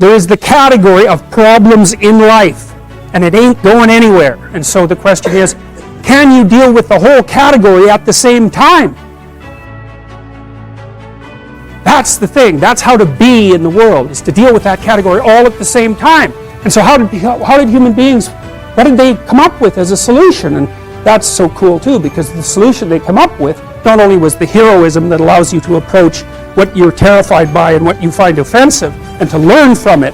There is the category of problems in life, and it ain't going anywhere. And so the question is, can you deal with the whole category at the same time? That's the thing. That's how to be in the world, is to deal with that category all at the same time. And so how did human beings, what did they come up with as a solution? And that's so cool too, because the solution they come up with not only was the heroism that allows you to approach what you're terrified by and what you find offensive and to learn from it,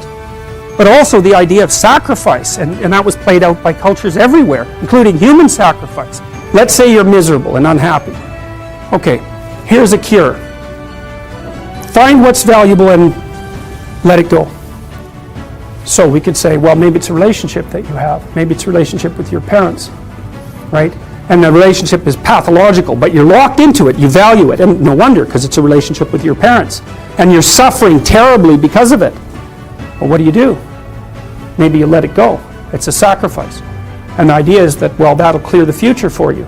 but also the idea of sacrifice, and that was played out by cultures everywhere, including human sacrifice. Let's say you're miserable and unhappy. Okay, here's a cure. Find what's valuable and let it go. So we could say, well, maybe it's a relationship that you have. Maybe it's a relationship with your parents, right? And the relationship is pathological, but you're locked into it. You value it, and no wonder, because it's a relationship with your parents. And you're suffering terribly because of it. Well, what do? Maybe you let it go. It's a sacrifice. And the idea is that, well, that'll clear the future for you.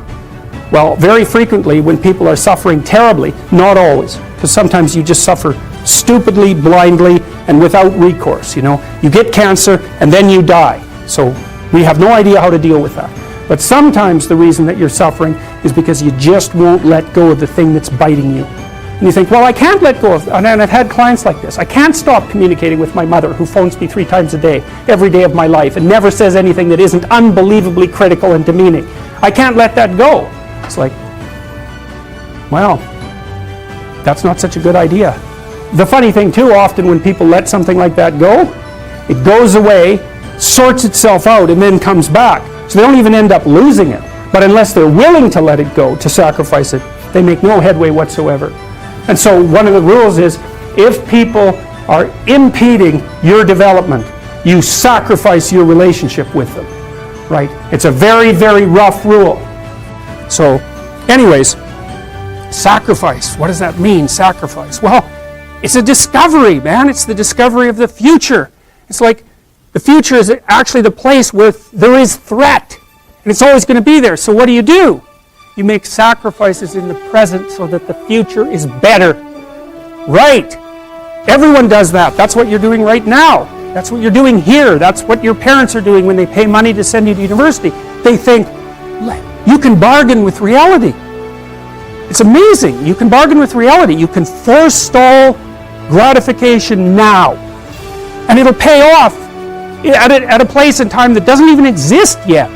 Well, very frequently when people are suffering terribly, not always, because sometimes you just suffer stupidly, blindly, and without recourse. You get cancer and then you die. So we have no idea how to deal with that. But sometimes the reason that you're suffering is because you just won't let go of the thing that's biting you. And you think, well, I can't let go of, and I've had clients like this. I can't stop communicating with my mother, who phones me 3 times a day, every day of my life, and never says anything that isn't unbelievably critical and demeaning. I can't let that go. It's like, well, that's not such a good idea. The funny thing too, often when people let something like that go, it goes away, sorts itself out, and then comes back. So they don't even end up losing it. But unless they're willing to let it go, to sacrifice it, they make no headway whatsoever. And so one of the rules is, if people are impeding your development, you sacrifice your relationship with them, right? It's a very, very rough rule. So anyways, sacrifice, what does that mean, sacrifice? Well, it's a discovery, man. It's the discovery of the future. It's like the future is actually the place where there is threat, and it's always going to be there. So what do? You make sacrifices in the present so that the future is better. Right. Everyone does that. That's what you're doing right now. That's what you're doing here. That's what your parents are doing when they pay money to send you to university. They think, you can bargain with reality. It's amazing. You can bargain with reality. You can forestall gratification now. And it'll pay off at a place and time that doesn't even exist yet.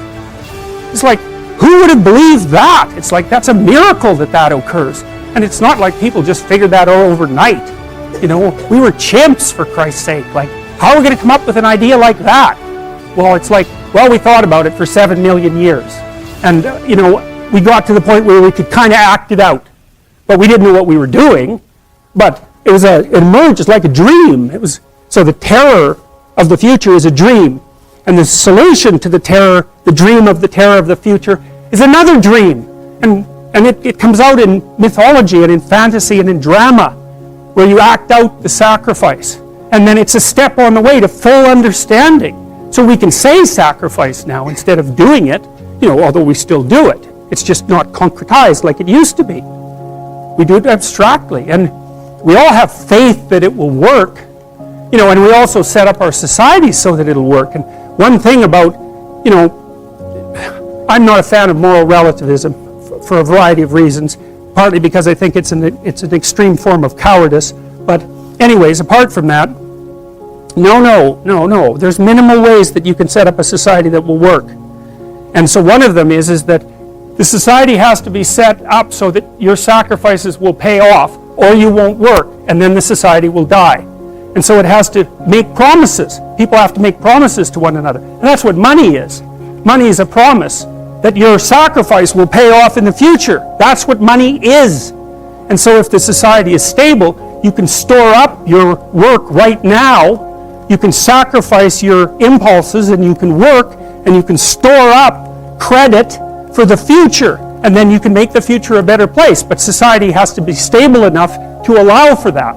It's like, who would have believed that? It's like, that's a miracle that occurs. And it's not like people just figured that out overnight. We were chimps, for Christ's sake. Like, how are we going to come up with an idea like that? Well, it's like, well, we thought about it for 7 million years. And, we got to the point where we could kind of act it out. But we didn't know what we were doing. But it emerged as like a dream. So the terror of the future is a dream. And the solution to the dream of the future is another dream. And it comes out in mythology and in fantasy and in drama, where you act out the sacrifice. And then it's a step on the way to full understanding. So we can say sacrifice now instead of doing it, although we still do it. It's just not concretized like it used to be. We do it abstractly. And we all have faith that it will work. And we also set up our societies so that it'll work. And one thing about, I'm not a fan of moral relativism for a variety of reasons, partly because I think it's an extreme form of cowardice. But anyways, apart from that, no. There's minimal ways that you can set up a society that will work. And so one of them is that the society has to be set up so that your sacrifices will pay off, or you won't work, and then the society will die. And so it has to make promises. People have to make promises to one another. And that's what money is. Money is a promise that your sacrifice will pay off in the future. That's what money is. And so if the society is stable, you can store up your work right now. You can sacrifice your impulses, and you can work, and you can store up credit for the future. And then you can make the future a better place. But society has to be stable enough to allow for that.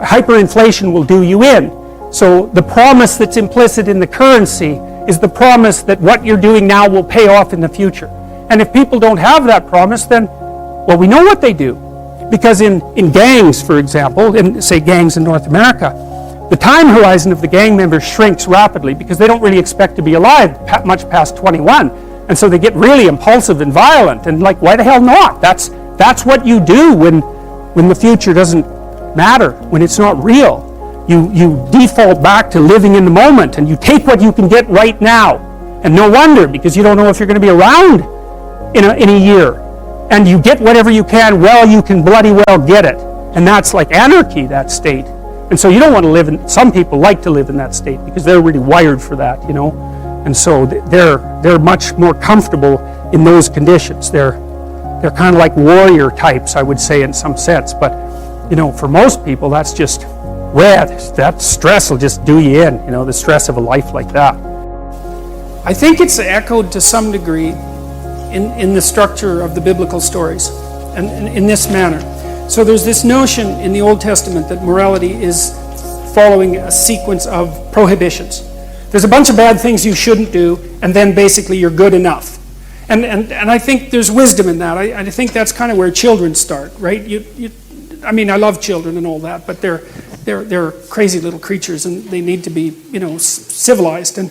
Hyperinflation will do you in. So the promise that's implicit in the currency is the promise that what you're doing now will pay off in the future. And if people don't have that promise, then, well, we know what they do. Because in gangs, for example, in, say, gangs in North America, the time horizon of the gang members shrinks rapidly because they don't really expect to be alive much past 21. And so they get really impulsive and violent. And like, why the hell not? That's what you do when the future doesn't matter, when it's not real. You default back to living in the moment, and you take what you can get right now. And no wonder, because you don't know if you're going to be around in a year. And you get whatever you can while you can bloody well get it. And that's like anarchy, that state. And so you don't want to live in, some people like to live in that state because they're really wired for that, And so they're much more comfortable in those conditions. They're kind of like warrior types, I would say, in some sense. But, for most people, that's just, that stress will just do you in, the stress of a life like that. I think it's echoed to some degree in the structure of the biblical stories, and in this manner. So there's this notion in the Old Testament that morality is following a sequence of prohibitions. There's a bunch of bad things you shouldn't do, and then basically you're good enough. And I think there's wisdom in that. I think that's kind of where children start, right? I mean, I love children and all that, but they're crazy little creatures, and they need to be, civilized. And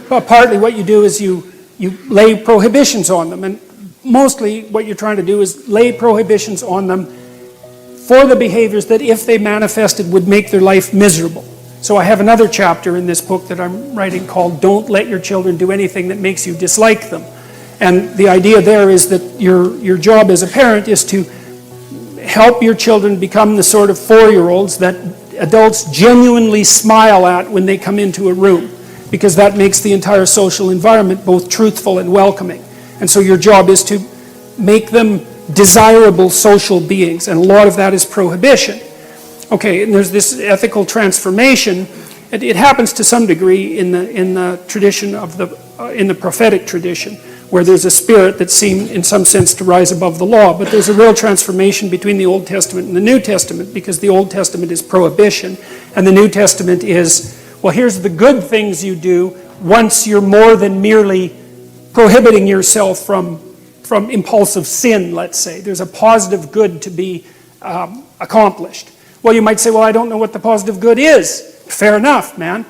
partly what you do is you lay prohibitions on them, and mostly what you're trying to do is lay prohibitions on them for the behaviors that, if they manifested, would make their life miserable. So I have another chapter in this book that I'm writing called "Don't Let Your Children Do Anything That Makes You Dislike Them." And the idea there is that your job as a parent is to help your children become the sort of 4-year-olds that adults genuinely smile at when they come into a room, because that makes the entire social environment both truthful and welcoming. And so your job is to make them desirable social beings, and a lot of that is prohibition. Okay, and there's this ethical transformation. It happens to some degree in the tradition of in the prophetic tradition, where there's a spirit that seemed in some sense to rise above the law, but there's a real transformation between the Old Testament and the New Testament, because the Old Testament is prohibition, and the New Testament is, well, here's the good things you do once you're more than merely prohibiting yourself from impulsive sin, let's say. There's a positive good to be accomplished. Well, you might say, well, I don't know what the positive good is. Fair enough, man.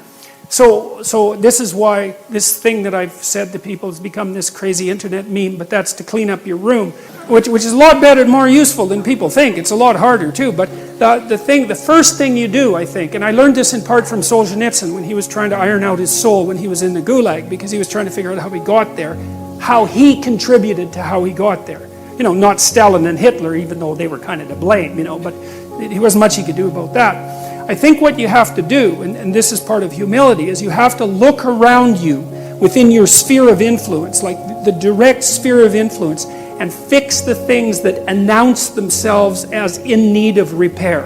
So this is why this thing that I've said to people has become this crazy internet meme, but that's to clean up your room, which is a lot better and more useful than people think. It's a lot harder too, but the first thing you do, I think, and I learned this in part from Solzhenitsyn when he was trying to iron out his soul when he was in the Gulag, because he was trying to figure out how he got there, how he contributed to how he got there. Not Stalin and Hitler, even though they were kind of to blame, but there wasn't much he could do about that. I think what you have to do, and this is part of humility, is you have to look around you within your sphere of influence, like the direct sphere of influence, and fix the things that announce themselves as in need of repair.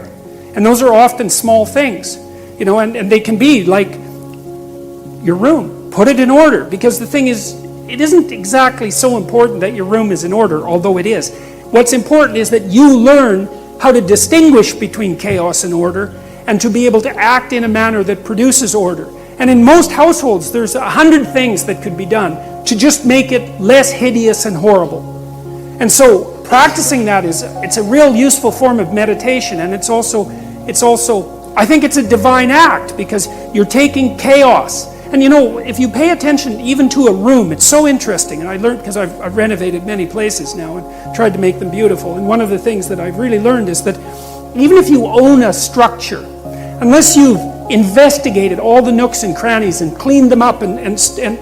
And those are often small things, and they can be like your room. Put it in order, because the thing is, it isn't exactly so important that your room is in order, although it is. What's important is that you learn how to distinguish between chaos and order, and to be able to act in a manner that produces order. And in most households, there's 100 things that could be done to just make it less hideous and horrible. And so practicing that it's a real useful form of meditation, and it's also, I think it's a divine act, because you're taking chaos. And if you pay attention even to a room, it's so interesting. And I learned, because I've renovated many places now and tried to make them beautiful. And one of the things that I've really learned is that even if you own a structure, unless you've investigated all the nooks and crannies and cleaned them up and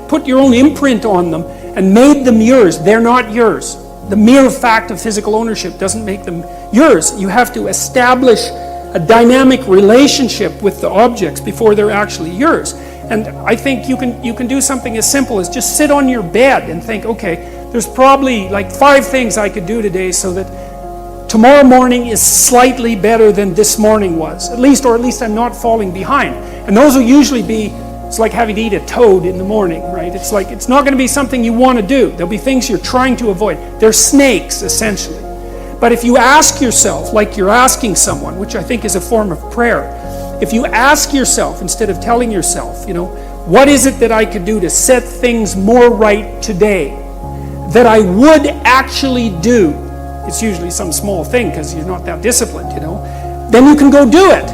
put your own imprint on them and made them yours, they're not yours. The mere fact of physical ownership doesn't make them yours. You have to establish a dynamic relationship with the objects before they're actually yours. And I think you can do something as simple as just sit on your bed and think, okay, there's probably like 5 things I could do today so that tomorrow morning is slightly better than this morning was, or at least I'm not falling behind. And those will usually be, it's like having to eat a toad in the morning, right? It's like, it's not going to be something you want to do. There'll be things you're trying to avoid. They're snakes, essentially. But if you ask yourself, like you're asking someone, which I think is a form of prayer, if you ask yourself, instead of telling yourself, what is it that I could do to set things more right today that I would actually do? It's usually some small thing because you're not that disciplined, then you can go do it.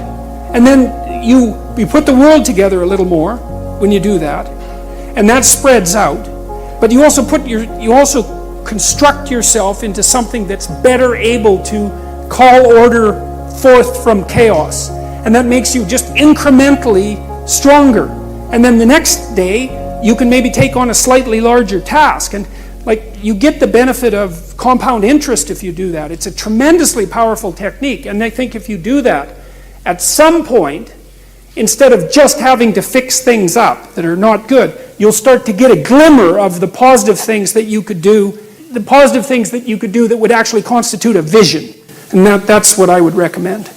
And then you put the world together a little more when you do that, and that spreads out. But you also construct yourself into something that's better able to call order forth from chaos, and that makes you just incrementally stronger. And then the next day you can maybe take on a slightly larger task, and like you get the benefit of compound interest if you do that. It's a tremendously powerful technique, and I think if you do that, at some point, instead of just having to fix things up that are not good, you'll start to get a glimmer of the positive things that you could do, that would actually constitute a vision. And that's what I would recommend.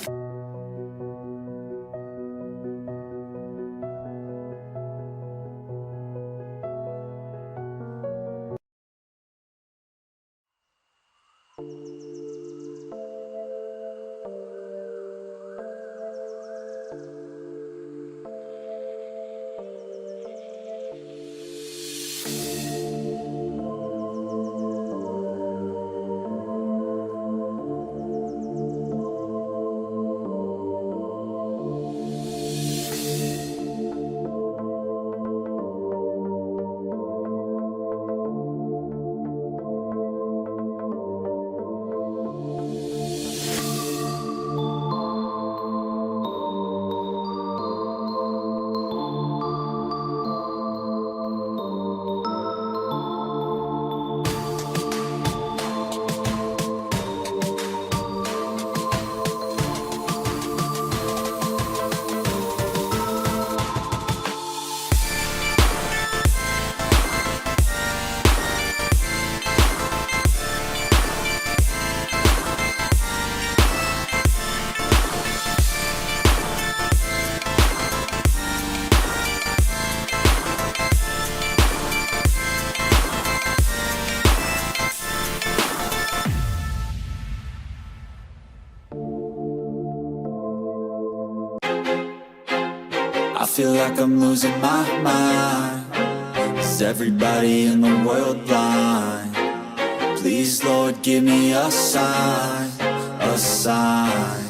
I feel like I'm losing my mind. Is everybody in the world blind? Please, Lord, give me a sign, a sign.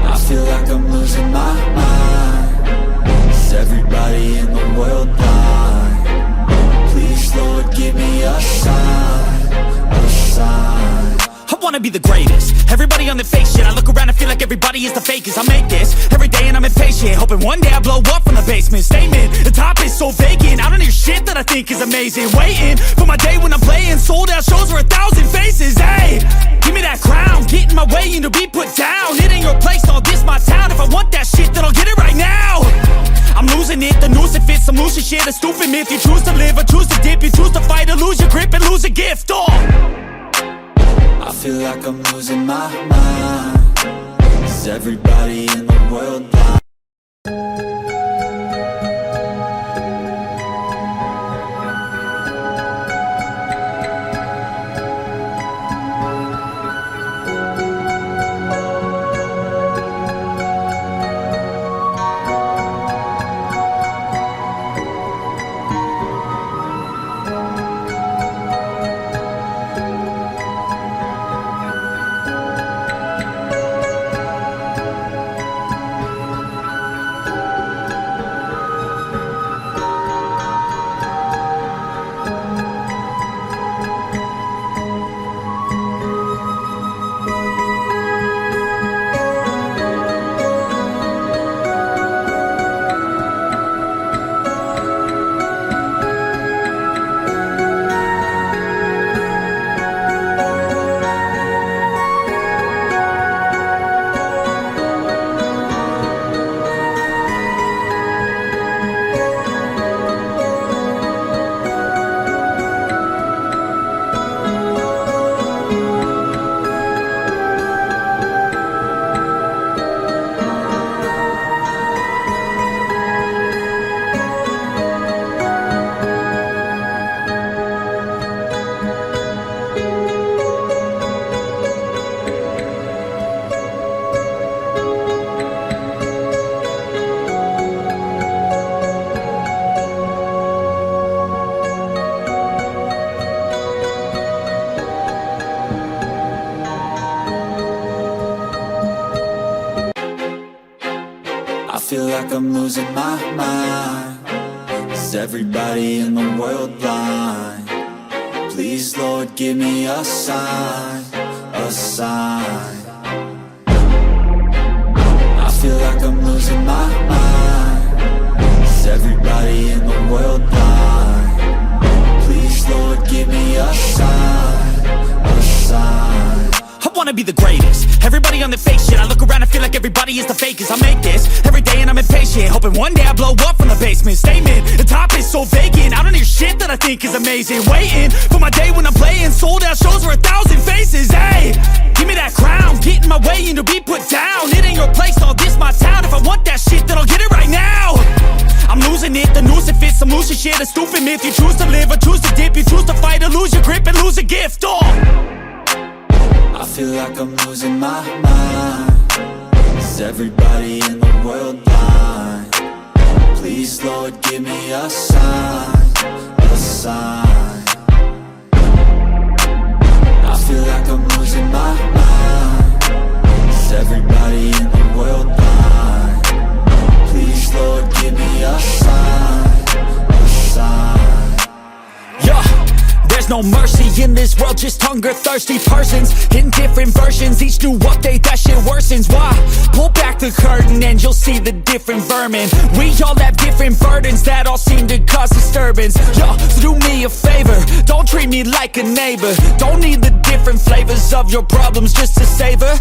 I feel like I'm losing my mind. Is everybody in the world blind? Please, Lord, give me a sign, a sign. I wanna be the greatest. Everybody on their fake shit. I look around and feel like everybody is the fakest. I make this every day and I'm impatient, hoping one day I blow up from the basement. Statement, the top is so vacant. I don't hear shit that I think is amazing. Waiting for my day when I'm playing sold out shows for 1,000 faces. Hey, give me that crown, get in my way and to be put down. It ain't your place, all this my town. If I want that shit, then I'll get it right now. I'm losing it, the noose it fits. I'm losing shit, a stupid myth. You choose to live or choose to dip. You choose to fight or lose your grip and lose a gift. I feel like I'm losing my mind. Is everybody in the world blind? like I'm losing my mind. Is everybody in the world blind? Please, Lord, give me a sign, a sign. I feel like I'm losing my mind. Is everybody in the world blind? Please, Lord, give me a sign, a sign. I wanna be the greatest. Everybody on the fake shit. I look around and feel like everybody is the fakest. I make this every day and I'm impatient, hoping one day I blow up from the basement. Statement, the top is so vacant. I don't hear shit that I think is amazing. Waiting for my day when I'm playing sold out shows for 1,000 faces. Hey, give me that crown, get in my way and to be put down. It ain't your place, all this my town. If I want that shit, then I'll get it right now. I'm losing it, the noose it fits. I'm losing shit, a stupid myth. You choose to live or choose to dip. You choose to fight or lose your grip and lose a gift. I feel like I'm losing my mind. Is everybody in the world blind? Please, Lord, give me a sign, a sign. I feel like I'm losing my mind. Is everybody in the world blind? Please, Lord, give me a sign, a sign. Yeah. There's no mercy in this world, just hunger-thirsty persons in different versions. Each new update, that shit worsens. Why? Pull back the curtain and you'll see the different vermin. We all have different burdens that all seem to cause disturbance. Yo, so do me a favor, don't treat me like a neighbor. Don't need the different flavors of your problems just to savor.